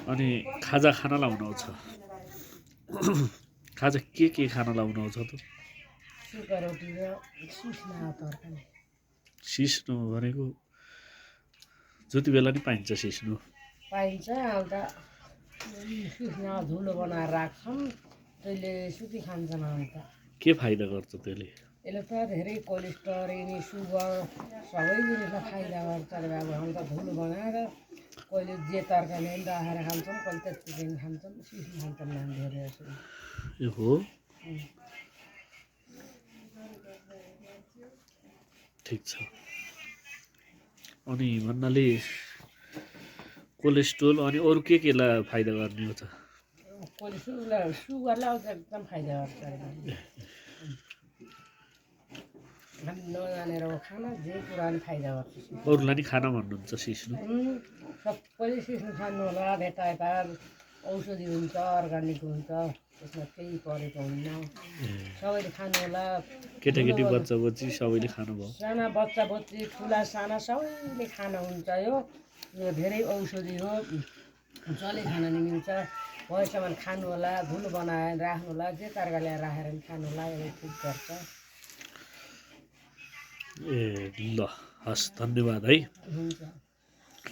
अनि खाजा खान लाउनुहुन्छ खाजा के खान लाउनुहुन्छ त सुक्खा रोटी र सिस्ना तरकारी सिस्नु भनेको जति बेला नि पाइन्छ सिस्नु पाइन्छ अन्त सिस्ना धुलो बनाएर राख्छौँ त्यसले सुकी खान्छन् अन्त के फाइदा गर्छ त्यसले यसले त धेरै कोलेस्ट्रल यिनी सुगर सबै जिनिसमा फाइदा गर्छ अरे बाबु अन्त धुलो बनाएर कहिले जे तरकारी पनि राखेर खान्छौँ कहिले त्यति पनि खान्छौँ सिस्नु खान्छौँ नानीहरू यसो ए हो ठिक छ अनि भन्नाले कोलेस्ट्रोल अनि अरू केलाई फाइदा गर्ने हो त कोलेस्ट्रल सुगरलाई आउँछ एकदम फाइदा गर्छ अरे हामी नजानेर खाना जे कुरा पनि फाइदा गर्छ अरूलाई नि खाना भन्नुहुन्छ सिस्नु सबैले सिस्नु खानु होला भेटाएपार औषधि हुन्छ अर्ग्यानिक हुन्छ त्यसमा केही परेको हुन्न सबैले खानु होला केटाकेटी बच्चा बच्ची सबैले खानुभयो साना बच्चा बच्ची ठुला साना सबैले खाना हुन्छ यो धेरै औषधि हो जसले खान नि मिल्छ भएसम्म खानु होला धुलो बनाएर राख्नु होला जे तरकारी ल्याएर राखेर पनि खानु होला यसले ठिक गर्छ ए ल हस् धन्यवाद है हुन्छ